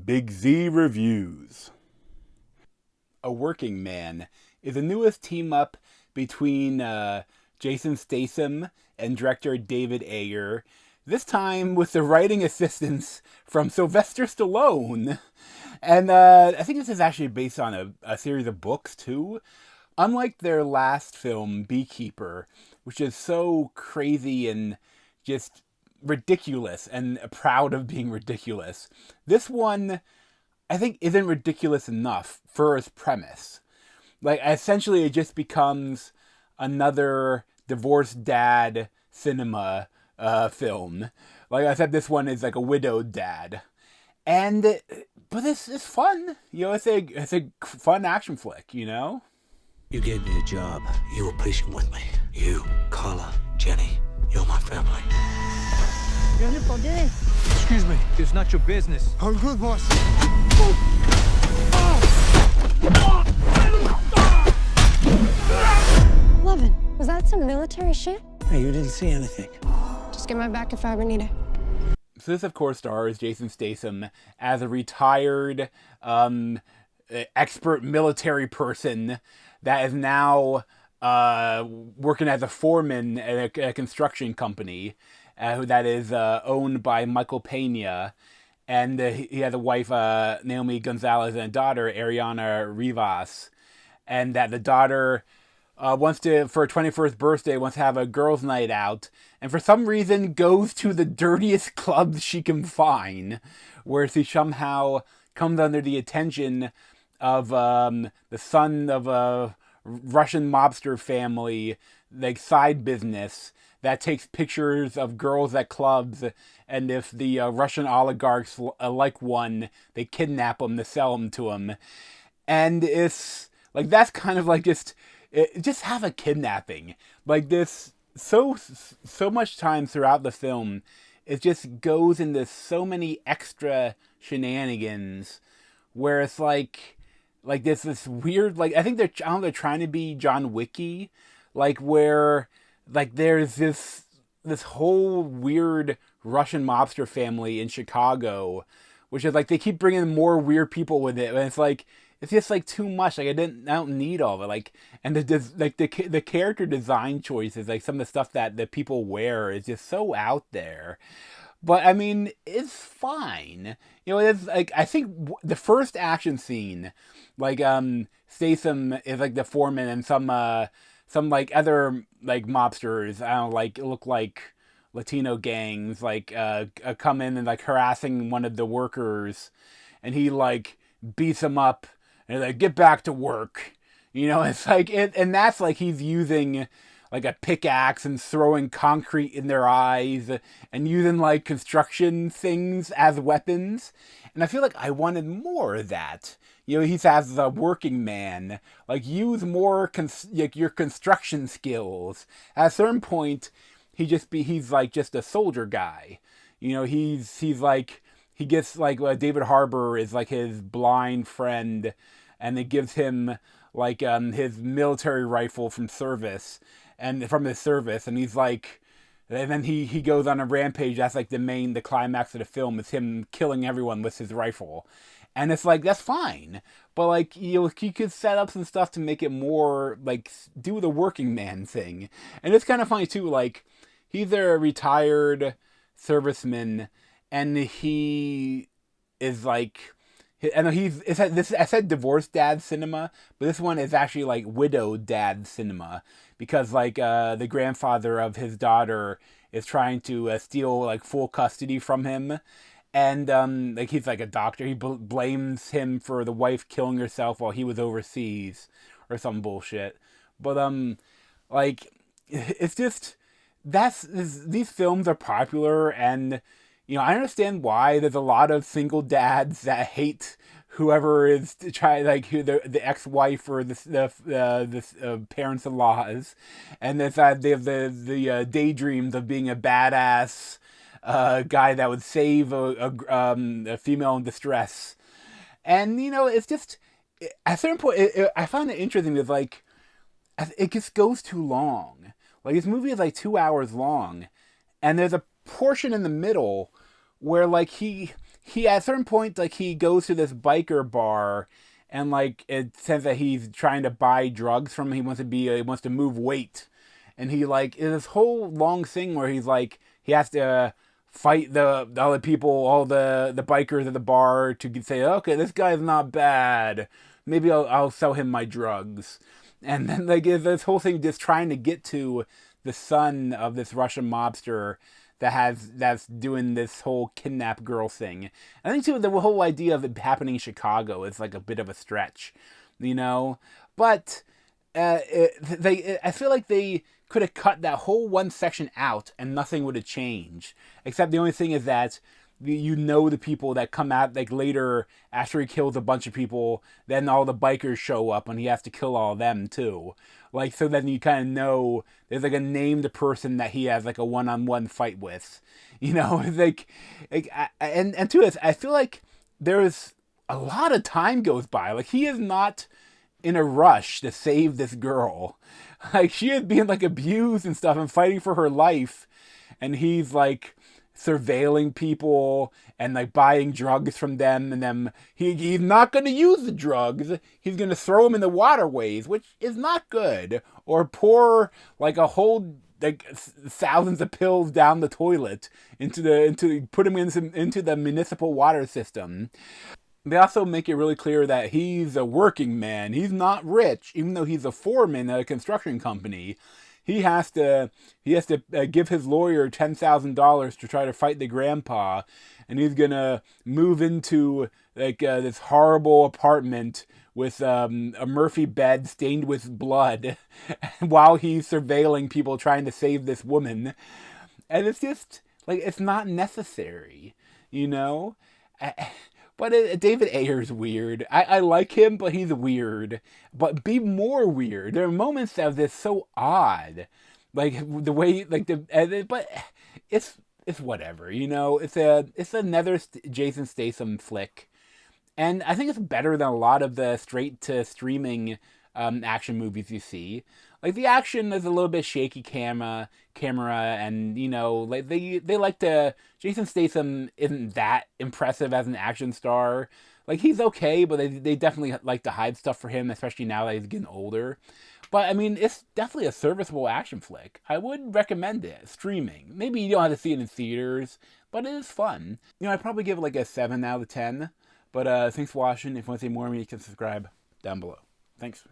Big Z Reviews. A Working Man is the newest team-up between Jason Statham and director David Ayer, this time with the writing assistance from Sylvester Stallone. And I think this is actually based on a series of books, too. Unlike their last film, Beekeeper, which is so crazy and just ridiculous and proud of being ridiculous, this one, I think, isn't ridiculous enough for its premise. Like, essentially, it just becomes another divorced dad cinema film. Like I said, this one is like a widowed dad. But it's fun. You know, it's a fun action flick, you know? You gave me a job. You were patient with me. You, Carla, Jenny, you're my family. You're here for dinner. Excuse me, it's not your business. All good, boss. Levin, was that some military shit? Hey, you didn't see anything. Just get my back if I ever need it. So this, of course, stars Jason Statham as a retired, expert military person that is now working as a foreman at a construction company that is owned by Michael Pena. And he has a wife, Naomi Gonzalez, and a daughter, Ariana Rivas. And that the daughter wants to, for her 21st birthday, wants to have a girls' night out. And for some reason goes to the dirtiest club she can find, where she somehow comes under the attention of the son of a Russian mobster family, like side business, that takes pictures of girls at clubs, and if the Russian oligarchs like one, they kidnap them to sell them to them. And it's like, that's kind of like just have a kidnapping like this. So much time throughout the film, it just goes into so many extra shenanigans where it's like this weird, like, I think they're trying to be John Wicky, like where like there's this whole weird Russian mobster family in Chicago, which is like they keep bringing more weird people with it, and it's just like too much. Like I don't need all of it. Like, and the character design choices, like some of the stuff that people wear is just so out there. But I mean, it's fine. You know, it's like, I think the first action scene, like Statham is like the foreman, and some like other like mobsters, I don't know, like look like Latino gangs, like come in and like harassing one of the workers, and he like beats him up and like, get back to work. You know, it's like it, and that's like he's using like a pickaxe and throwing concrete in their eyes and using like construction things as weapons. And I feel like I wanted more of that. You know, he's as a working man, like use more like your construction skills. At a certain point, he's like just a soldier guy. You know, he's like, he gets like David Harbour is like his blind friend, and it gives him like his military rifle from service, and he's like, and then he goes on a rampage. That's like the climax of the film is him killing everyone with his rifle. And it's like, that's fine. But like, you know, you could set up some stuff to make it more like do the working man thing. And it's kind of funny too, like he's a retired serviceman, and he is like, I know I said divorced dad cinema, but this one is actually like widowed dad cinema, because like the grandfather of his daughter is trying to steal like full custody from him, and like he's like a doctor. He blames him for the wife killing herself while he was overseas or some bullshit. But like it's just these films are popular, and you know, I understand why there's a lot of single dads that hate whoever is who the ex-wife or the parents-in-laws, and they have the daydreams of being a badass guy that would save a female in distress. And you know, it's just at a certain point, I find it interesting that like it just goes too long. Like this movie is like 2 hours long, and there's a portion in the middle where like he he at a certain point, like, he goes to this biker bar, and like it says that he's trying to buy drugs from him. He wants to move weight, and he like is this whole long thing where he's like he has to fight the other people, all the bikers at the bar to say, okay, this guy's not bad. Maybe I'll sell him my drugs. And then like this whole thing just trying to get to the son of this Russian mobster that's doing this whole kidnap girl thing. I think too the whole idea of it happening in Chicago is like a bit of a stretch, you know. But I feel like they could have cut that whole one section out and nothing would have changed. Except the only thing is that you know the people that come out like later after he kills a bunch of people, then all the bikers show up and he has to kill all of them too. Like, so then you kind of know there's like a named person that he has like a one-on-one fight with, you know. And to this, I feel like there's a lot of time goes by. Like, he is not in a rush to save this girl. Like, she is being like abused and stuff and fighting for her life, and he's like surveilling people and like buying drugs from them, and then he's not going to use the drugs. He's going to throw them in the waterways, which is not good, or pour like a whole like thousands of pills down the toilet put them into the municipal water system. They also make it really clear that he's a working man. He's not rich, even though he's a foreman at a construction company. He has to give his lawyer $10,000 to try to fight the grandpa, and he's gonna move into like this horrible apartment with a Murphy bed stained with blood, while he's surveilling people trying to save this woman, and it's just like it's not necessary, you know. But David Ayer's weird. I like him, but he's weird. But be more weird. There are moments that are just so odd, like the way, like but it's whatever, you know. It's another Jason Statham flick, and I think it's better than a lot of the straight to streaming action movies you see. Like, the action is a little bit shaky camera, and, you know, like they like to. Jason Statham isn't that impressive as an action star. Like, he's okay, but they definitely like to hide stuff for him, especially now that he's getting older. But I mean, it's definitely a serviceable action flick. I would recommend it streaming. Maybe you don't have to see it in theaters, but it is fun. You know, I'd probably give it like a 7 out of 10. But thanks for watching. If you want to see more of me, you can subscribe down below. Thanks.